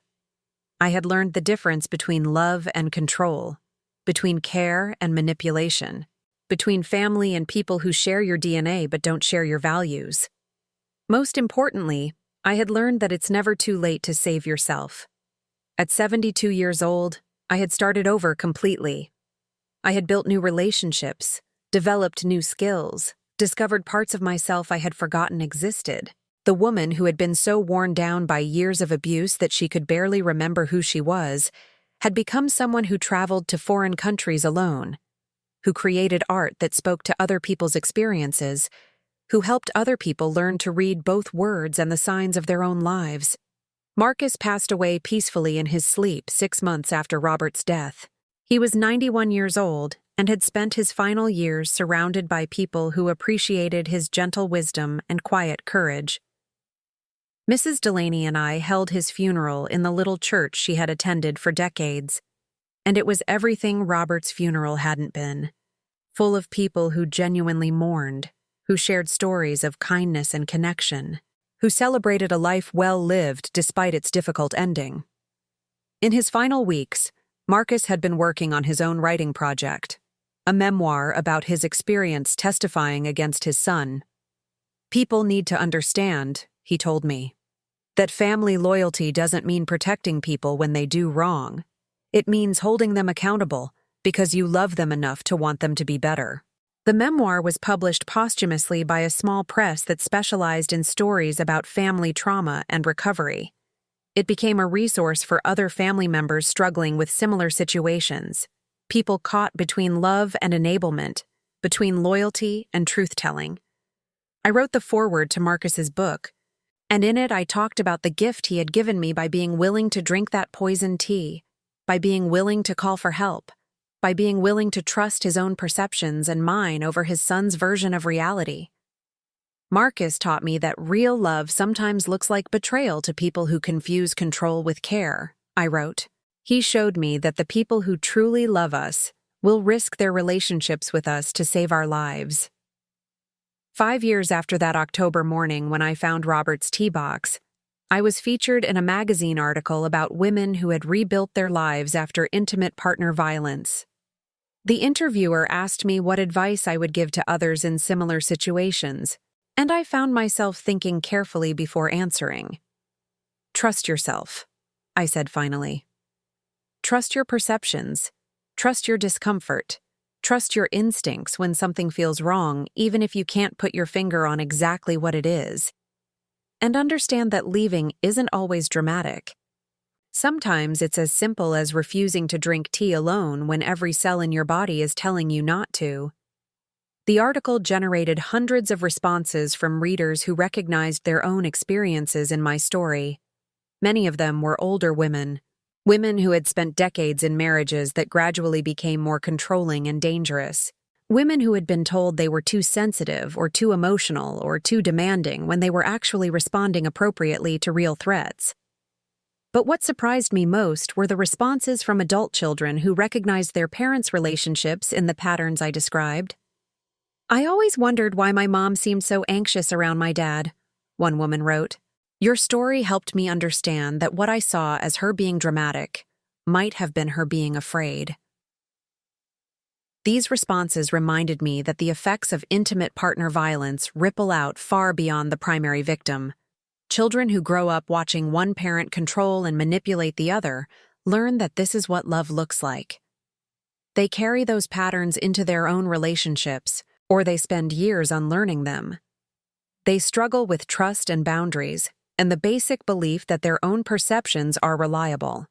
I had learned the difference between love and control, between care and manipulation, between family and people who share your DNA but don't share your values. Most importantly, I had learned that it's never too late to save yourself. At 72 years old, I had started over completely. I had built new relationships, developed new skills, discovered parts of myself I had forgotten existed. The woman who had been so worn down by years of abuse that she could barely remember who she was, had become someone who traveled to foreign countries alone, who created art that spoke to other people's experiences, who helped other people learn to read both words and the signs of their own lives. Marcus passed away peacefully in his sleep 6 months after Robert's death. He was 91 years old and had spent his final years surrounded by people who appreciated his gentle wisdom and quiet courage. Mrs. Delaney and I held his funeral in the little church she had attended for decades, and it was everything Robert's funeral hadn't been, full of people who genuinely mourned, who shared stories of kindness and connection, who celebrated a life well lived despite its difficult ending. In his final weeks, Marcus had been working on his own writing project, a memoir about his experience testifying against his son. "People need to understand," he told me, "that family loyalty doesn't mean protecting people when they do wrong. It means holding them accountable because you love them enough to want them to be better." The memoir was published posthumously by a small press that specialized in stories about family trauma and recovery. It became a resource for other family members struggling with similar situations, people caught between love and enablement, between loyalty and truth-telling. I wrote the foreword to Marcus's book, and in it I talked about the gift he had given me by being willing to drink that poison tea, by being willing to call for help, by being willing to trust his own perceptions and mine over his son's version of reality. Marcus taught me that real love sometimes looks like betrayal to people who confuse control with care, I wrote. He showed me that the people who truly love us will risk their relationships with us to save our lives. 5 years after that October morning when I found Robert's tea box, I was featured in a magazine article about women who had rebuilt their lives after intimate partner violence. The interviewer asked me what advice I would give to others in similar situations, and I found myself thinking carefully before answering. "Trust yourself," I said finally. Trust your perceptions. Trust your discomfort. Trust your instincts when something feels wrong, even if you can't put your finger on exactly what it is. And understand that leaving isn't always dramatic. Sometimes it's as simple as refusing to drink tea alone when every cell in your body is telling you not to. The article generated hundreds of responses from readers who recognized their own experiences in my story. Many of them were older women who had spent decades in marriages that gradually became more controlling and dangerous. Women who had been told they were too sensitive or too emotional or too demanding when they were actually responding appropriately to real threats. But what surprised me most were the responses from adult children who recognized their parents' relationships in the patterns I described. "I always wondered why my mom seemed so anxious around my dad," one woman wrote. "Your story helped me understand that what I saw as her being dramatic might have been her being afraid." These responses reminded me that the effects of intimate partner violence ripple out far beyond the primary victim. Children who grow up watching one parent control and manipulate the other learn that this is what love looks like. They carry those patterns into their own relationships, or they spend years unlearning them. They struggle with trust and boundaries, and the basic belief that their own perceptions are reliable.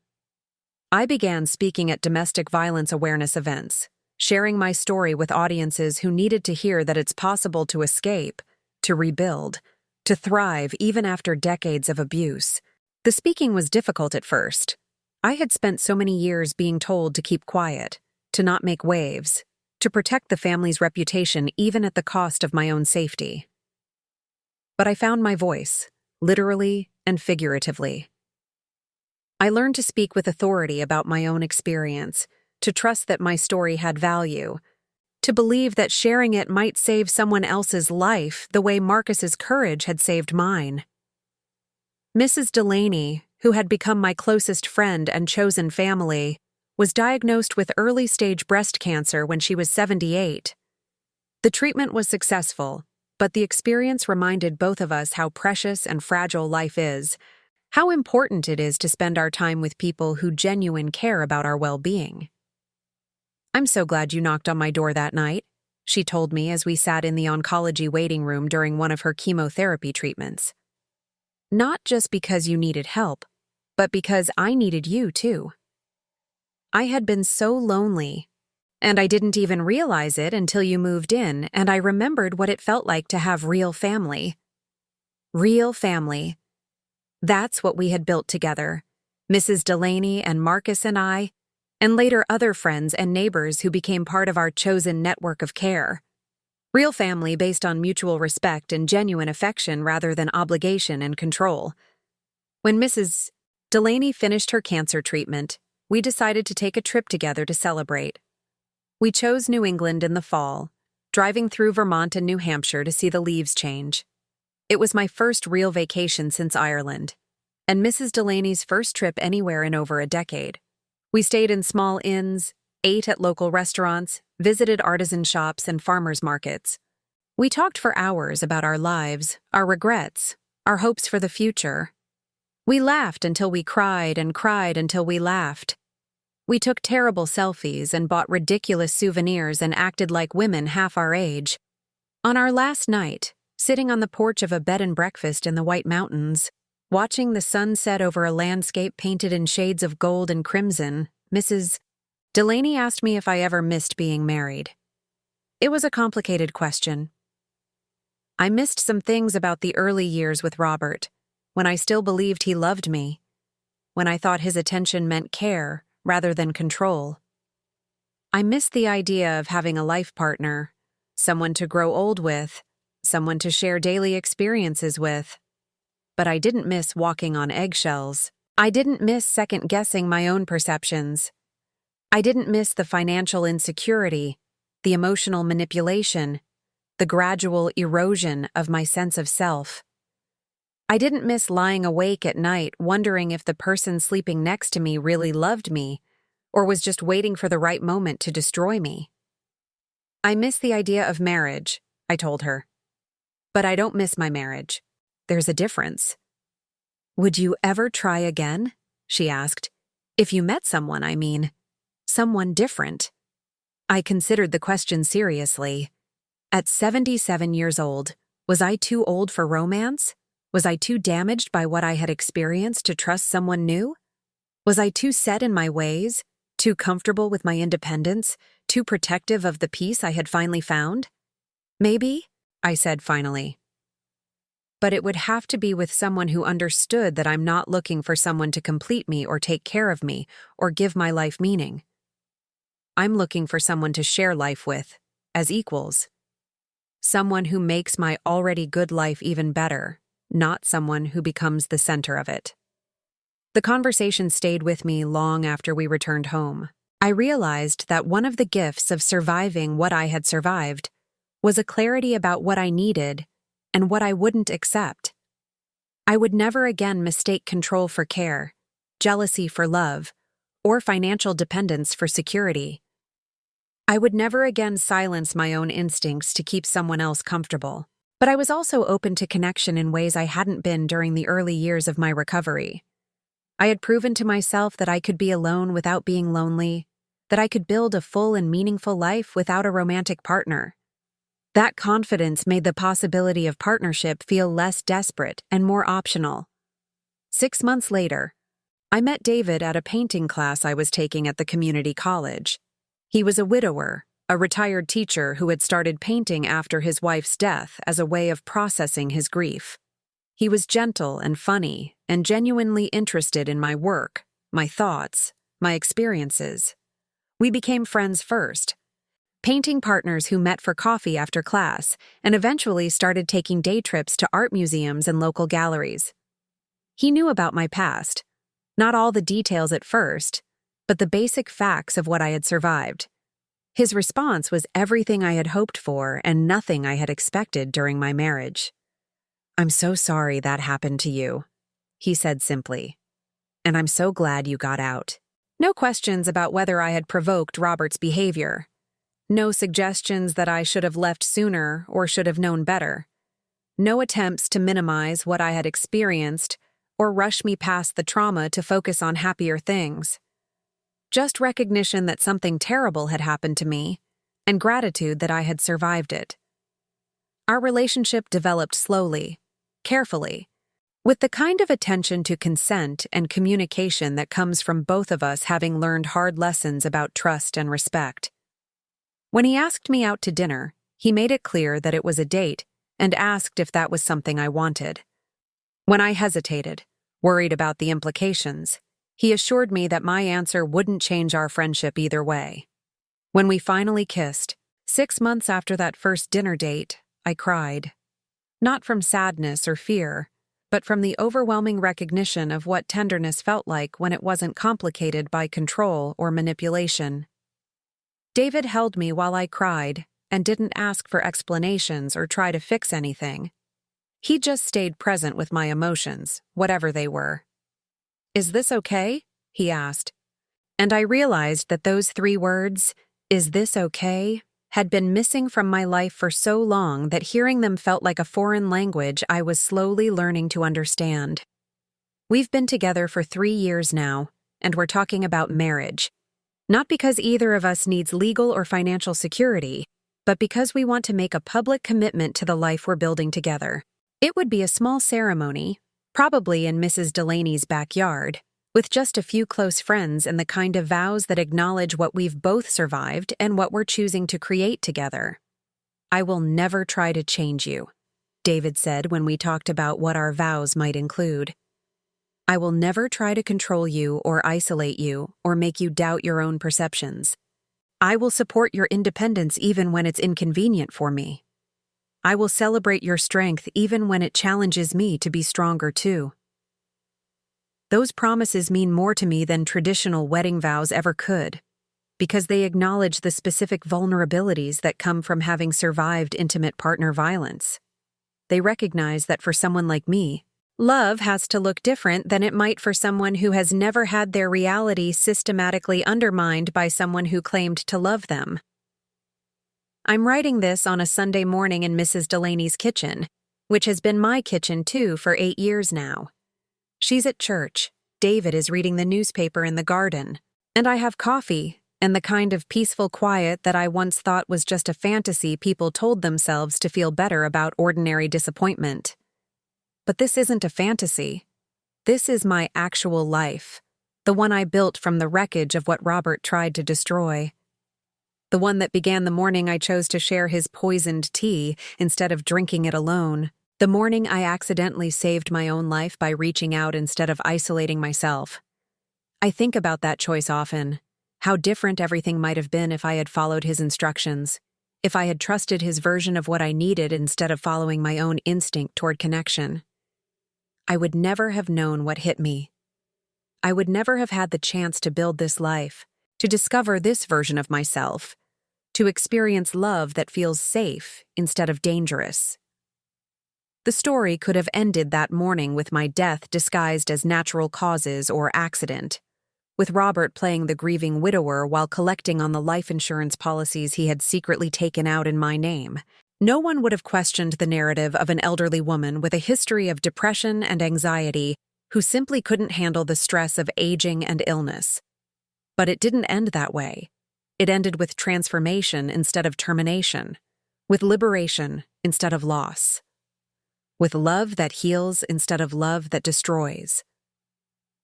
I began speaking at domestic violence awareness events, sharing my story with audiences who needed to hear that it's possible to escape, to rebuild, to thrive even after decades of abuse. The speaking was difficult at first. I had spent so many years being told to keep quiet, to not make waves, to protect the family's reputation even at the cost of my own safety. But I found my voice, literally and figuratively. I learned to speak with authority about my own experience, to trust that my story had value, to believe that sharing it might save someone else's life the way Marcus's courage had saved mine. Mrs. Delaney, who had become my closest friend and chosen family, was diagnosed with early-stage breast cancer when she was 78. The treatment was successful, but the experience reminded both of us how precious and fragile life is, how important it is to spend our time with people who genuinely care about our well-being. "I'm so glad you knocked on my door that night," she told me as we sat in the oncology waiting room during one of her chemotherapy treatments. "Not just because you needed help, but because I needed you too. I had been so lonely, and I didn't even realize it until you moved in and I remembered what it felt like to have real family. Real family. That's what we had built together, Mrs. Delaney and Marcus and I, and later other friends and neighbors who became part of our chosen network of care. Real family based on mutual respect and genuine affection rather than obligation and control." When Mrs. Delaney finished her cancer treatment, we decided to take a trip together to celebrate. We chose New England in the fall, driving through Vermont and New Hampshire to see the leaves change. It was my first real vacation since Ireland, and Mrs. Delaney's first trip anywhere in over a decade. We stayed in small inns, ate at local restaurants, visited artisan shops and farmers markets. We talked for hours about our lives, our regrets, our hopes for the future. We laughed until we cried and cried until we laughed. We took terrible selfies and bought ridiculous souvenirs and acted like women half our age. On our last night, sitting on the porch of a bed and breakfast in the White Mountains, watching the sun set over a landscape painted in shades of gold and crimson, Mrs. Delaney asked me if I ever missed being married. It was a complicated question. I missed some things about the early years with Robert, when I still believed he loved me, when I thought his attention meant care rather than control. I missed the idea of having a life partner, someone to grow old with, someone to share daily experiences with. But I didn't miss walking on eggshells. I didn't miss second-guessing my own perceptions. I didn't miss the financial insecurity, the emotional manipulation, the gradual erosion of my sense of self. I didn't miss lying awake at night wondering if the person sleeping next to me really loved me or was just waiting for the right moment to destroy me. I miss the idea of marriage, I told her. But I don't miss my marriage. There's a difference. "Would you ever try again?" she asked. "If you met someone, I mean. Someone different." I considered the question seriously. At 77 years old, was I too old for romance? Was I too damaged by what I had experienced to trust someone new? Was I too set in my ways, too comfortable with my independence, too protective of the peace I had finally found? "Maybe," I said finally. "But it would have to be with someone who understood that I'm not looking for someone to complete me or take care of me or give my life meaning. I'm looking for someone to share life with, as equals. Someone who makes my already good life even better, not someone who becomes the center of it." The conversation stayed with me long after we returned home. I realized that one of the gifts of surviving what I had survived was a clarity about what I needed and what I wouldn't accept. I would never again mistake control for care, jealousy for love, or financial dependence for security. I would never again silence my own instincts to keep someone else comfortable. But I was also open to connection in ways I hadn't been during the early years of my recovery. I had proven to myself that I could be alone without being lonely, that I could build a full and meaningful life without a romantic partner. That confidence made the possibility of partnership feel less desperate and more optional. 6 months later, I met David at a painting class I was taking at the community college. He was a widower, a retired teacher who had started painting after his wife's death as a way of processing his grief. He was gentle and funny and genuinely interested in my work, my thoughts, my experiences. We became friends first, painting partners who met for coffee after class and eventually started taking day trips to art museums and local galleries. He knew about my past, not all the details at first, but the basic facts of what I had survived. His response was everything I had hoped for and nothing I had expected during my marriage. "I'm so sorry that happened to you," he said simply. "And I'm so glad you got out." No questions about whether I had provoked Robert's behavior. No suggestions that I should have left sooner or should have known better. No attempts to minimize what I had experienced or rush me past the trauma to focus on happier things. Just recognition that something terrible had happened to me and gratitude that I had survived it. Our relationship developed slowly, carefully, with the kind of attention to consent and communication that comes from both of us having learned hard lessons about trust and respect. When he asked me out to dinner, he made it clear that it was a date and asked if that was something I wanted. When I hesitated, worried about the implications, he assured me that my answer wouldn't change our friendship either way. When we finally kissed, 6 months after that first dinner date, I cried. Not from sadness or fear, but from the overwhelming recognition of what tenderness felt like when it wasn't complicated by control or manipulation. David held me while I cried and didn't ask for explanations or try to fix anything. He just stayed present with my emotions, whatever they were. "Is this okay?" he asked. And I realized that those 3 words, "Is this okay?" had been missing from my life for so long that hearing them felt like a foreign language I was slowly learning to understand. We've been together for 3 years now, and we're talking about marriage. Not because either of us needs legal or financial security, but because we want to make a public commitment to the life we're building together. It would be a small ceremony, probably in Mrs. Delaney's backyard, with just a few close friends and the kind of vows that acknowledge what we've both survived and what we're choosing to create together. "I will never try to change you," David said when we talked about what our vows might include. "I will never try to control you or isolate you or make you doubt your own perceptions. I will support your independence even when it's inconvenient for me. I will celebrate your strength even when it challenges me to be stronger too." Those promises mean more to me than traditional wedding vows ever could, because they acknowledge the specific vulnerabilities that come from having survived intimate partner violence. They recognize that for someone like me, love has to look different than it might for someone who has never had their reality systematically undermined by someone who claimed to love them. I'm writing this on a Sunday morning in Mrs. Delaney's kitchen, which has been my kitchen too for 8 years now. She's at church, David is reading the newspaper in the garden, and I have coffee and the kind of peaceful quiet that I once thought was just a fantasy people told themselves to feel better about ordinary disappointment. But this isn't a fantasy. This is my actual life, the one I built from the wreckage of what Robert tried to destroy. The one that began the morning I chose to share his poisoned tea instead of drinking it alone. The morning I accidentally saved my own life by reaching out instead of isolating myself. I think about that choice often, how different everything might have been if I had followed his instructions, if I had trusted his version of what I needed instead of following my own instinct toward connection. I would never have known what hit me. I would never have had the chance to build this life, to discover this version of myself, to experience love that feels safe instead of dangerous. The story could have ended that morning with my death disguised as natural causes or accident, with Robert playing the grieving widower while collecting on the life insurance policies he had secretly taken out in my name. No one would have questioned the narrative of an elderly woman with a history of depression and anxiety who simply couldn't handle the stress of aging and illness. But it didn't end that way. It ended with transformation instead of termination, with liberation instead of loss, with love that heals instead of love that destroys.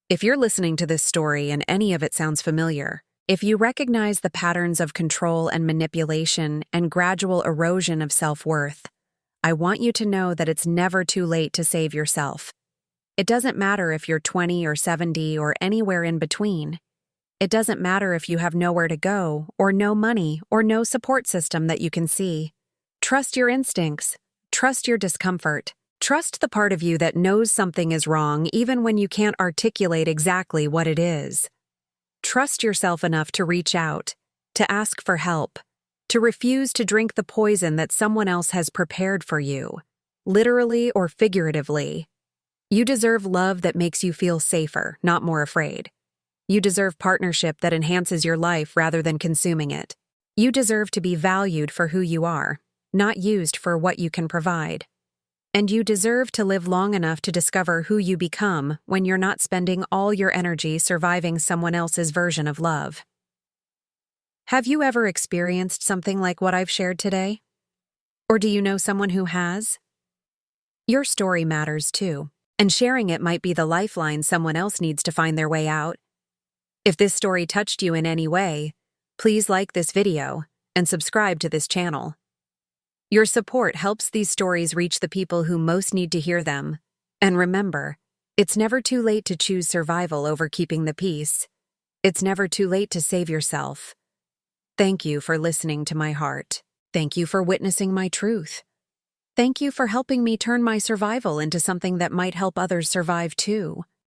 If you're listening to this story and any of it sounds familiar, if you recognize the patterns of control and manipulation and gradual erosion of self-worth, I want you to know that it's never too late to save yourself. It doesn't matter if you're 20 or 70 or anywhere in between. It doesn't matter if you have nowhere to go or no money or no support system that you can see. Trust your instincts. Trust your discomfort. Trust the part of you that knows something is wrong even when you can't articulate exactly what it is. Trust yourself enough to reach out, to ask for help, to refuse to drink the poison that someone else has prepared for you, literally or figuratively. You deserve love that makes you feel safer, not more afraid. You deserve partnership that enhances your life rather than consuming it. You deserve to be valued for who you are, not used for what you can provide. And you deserve to live long enough to discover who you become when you're not spending all your energy surviving someone else's version of love. Have you ever experienced something like what I've shared today? Or do you know someone who has? Your story matters too, and sharing it might be the lifeline someone else needs to find their way out. If this story touched you in any way, please like this video and subscribe to this channel. Your support helps these stories reach the people who most need to hear them. And remember, it's never too late to choose survival over keeping the peace. It's never too late to save yourself. Thank you for listening to my heart. Thank you for witnessing my truth. Thank you for helping me turn my survival into something that might help others survive too.